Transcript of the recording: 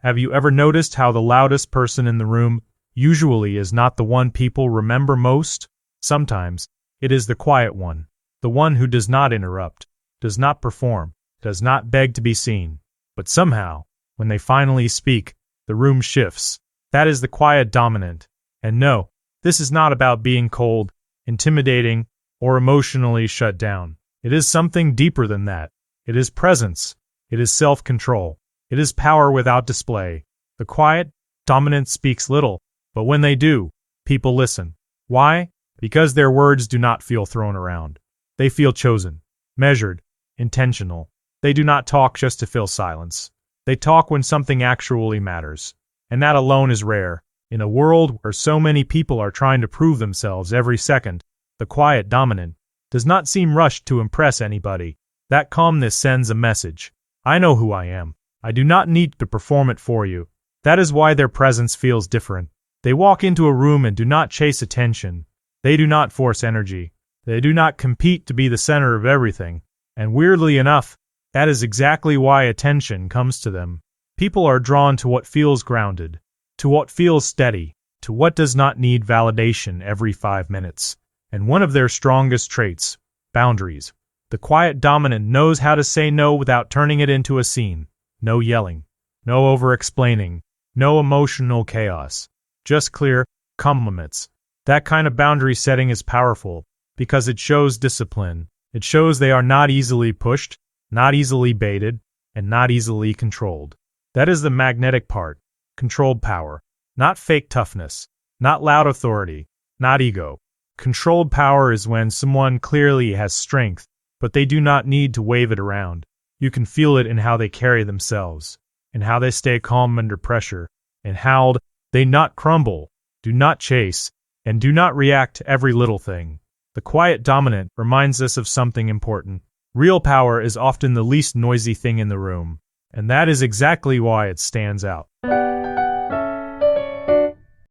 Have you ever noticed how the loudest person in the room usually is not the one people remember most? Sometimes it is the quiet one, the one who does not interrupt, does not perform, does not beg to be seen. But somehow, when they finally speak, the room shifts. That is the quiet dominant. And no, this is not about being cold, intimidating, or emotionally shut down. It is something deeper than that. It is presence. It is self-control. It is power without display. The quiet dominant speaks little, but when they do, people listen. Why? Because their words do not feel thrown around. They feel chosen, measured, intentional. They do not talk just to fill silence. They talk when something actually matters. And that alone is rare. In a world where so many people are trying to prove themselves every second, the quiet dominant does not seem rushed to impress anybody. That calmness sends a message. I know who I am. I do not need to perform it for you. That is why their presence feels different. They walk into a room and do not chase attention. They do not force energy. They do not compete to be the center of everything. And weirdly enough, that is exactly why attention comes to them. People are drawn to what feels grounded, to what feels steady, to what does not need validation every 5 minutes. And one of their strongest traits, boundaries. The quiet dominant knows how to say no without turning it into a scene. No yelling, no over-explaining, no emotional chaos. Just clear, calm limits. That kind of boundary setting is powerful because it shows discipline. It shows they are not easily pushed, not easily baited, and not easily controlled. That is the magnetic part. Controlled power. Not fake toughness. Not loud authority. Not ego. Controlled power is when someone clearly has strength, but they do not need to wave it around. You can feel it in how they carry themselves, in how they stay calm under pressure, in how they not crumble, do not chase, and do not react to every little thing. The quiet dominant reminds us of something important. Real power is often the least noisy thing in the room, and that is exactly why it stands out.